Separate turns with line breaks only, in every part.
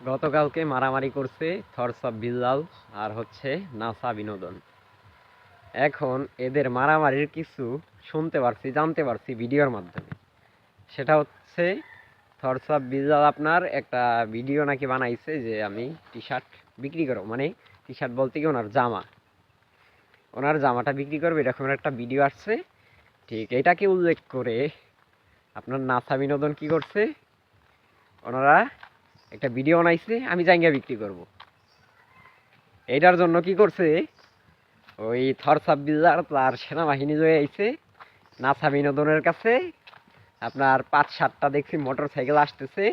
গতকালকে মারামারি করছে থরস অফ বিল্লাল আর হচ্ছে নাসা বিনোদন। এখন এদের মারামারির কিছু শুনতে পারছি, জানতে পারছি ভিডিওর মাধ্যমে। সেটা হচ্ছে থরস অফ বিল্লাল আপনার একটা ভিডিও নাকি বানাইছে যে আমি টি শার্ট বিক্রি করবো, মানে টি শার্ট বলতে কি ওনার জামাটা বিক্রি করবে, এরকম একটা ভিডিও আসছে। ঠিক এটাকে উল্লেখ করে আপনার নাসা বিনোদন কি করছে, ওনারা একটা ভিডিও বানাইছে আমি জায়গা বিক্রি করব। এটার জন্য কি করছে, ওই থরসাব বিল্লার তার সেনাবাহিনী লয়ে আইছে নাসা বিনোদনের কাছে। আপনার ৫-৭টা দেখছি মোটর সাইকেল আসতেছে,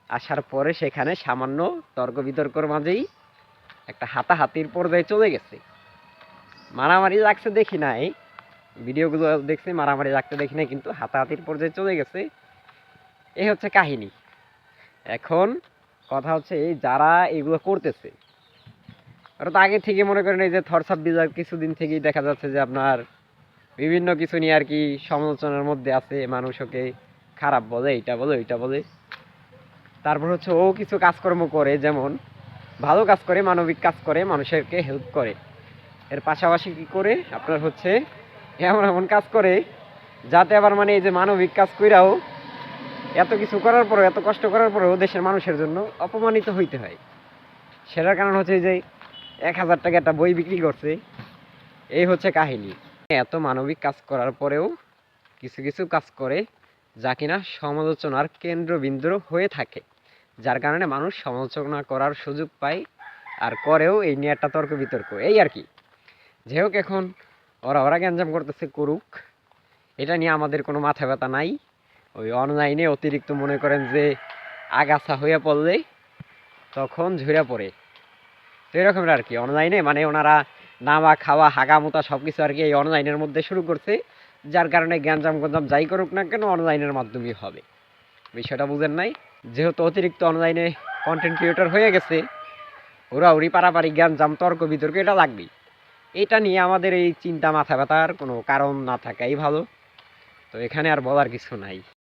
আসার পরে সেখানে সামান্য তর্ক বিতর্কর মাঝেই একটা হাতাহাতির পর্যায়ে চলে গেছে। মারামারি লাগছে দেখি নাই, ভিডিওগুলো দেখছি মারামারি লাগতে দেখি নাই, কিন্তু হাতাহাতির পর্যায়ে চলে গেছে। এই হচ্ছে কাহিনী। এখন কথা হচ্ছে এই যারা এগুলো করতেছে ওরা তো আগে থেকে মনে করেন এই যে থরসাব বিল্লাল কিছুদিন থেকেই দেখা যাচ্ছে যে আপনার বিভিন্ন কিছু নিয়ে আর কি সমালোচনার মধ্যে আছে, মানুষ ওকে খারাপ বলে, এইটা বলে ওইটা বলে। তারপর হচ্ছে ও কিছু কাজকর্ম করে, যেমন ভালো কাজ করে, মানবিক কাজ করে, মানুষেরকে হেল্প করে। এর পাশাপাশি কি করে আপনার হচ্ছে এমন এমন কাজ করে যাতে আবার মানে এই যে মানবিক কাজ কইরাও এত কিছু করার পরেও, এত কষ্ট করার পরেও দেশের মানুষের জন্য অপমানিত হইতে হয়। সেটার কারণ হচ্ছে যে ১,০০০ টাকা একটা বই বিক্রি করছে, এই হচ্ছে কাহিনী। এত মানবিক কাজ করার পরেও কিছু কিছু কাজ করে যা কিনা সমালোচনার কেন্দ্রবিন্দু হয়ে থাকে, যার কারণে মানুষ সমালোচনা করার সুযোগ পায় আর করেও। এই নিয়ে একটা তর্ক বিতর্ক এই আর কি। যাই হোক, এখন ওরা গ্যাঞ্জাম করতেছে, করুক, এটা নিয়ে আমাদের কোনো মাথা ব্যথা নাই। ওই অনলাইনে অতিরিক্ত মনে করেন যে আগাছা হয়ে পড়লে তখন ঝরে পড়ে, তো এরকম আর কি। অনলাইনে মানে ওনারা নামা খাওয়া হাগামুতা সব কিছু আর কি এই অনলাইনের মধ্যে শুরু করছে, যার কারণে গ্যাঞ্জাম গঞ্জাম যাই করুক না কেন অনলাইনের মাধ্যমেই হবে। বিষয়টা বুঝেন নাই? যেহেতু অতিরিক্ত অনলাইনে কন্টেন্ট ক্রিয়েটর হয়ে গেছে, ওরা উড়ি পারাপারি গ্যাঞ্জাম তর্ক বিতর্ক এটা লাগবেই। এটা নিয়ে আমাদের এই চিন্তা মাথা ব্যথার কোনো কারণ না থাকাই ভালো। তো এখানে আর বলার কিছু নাই।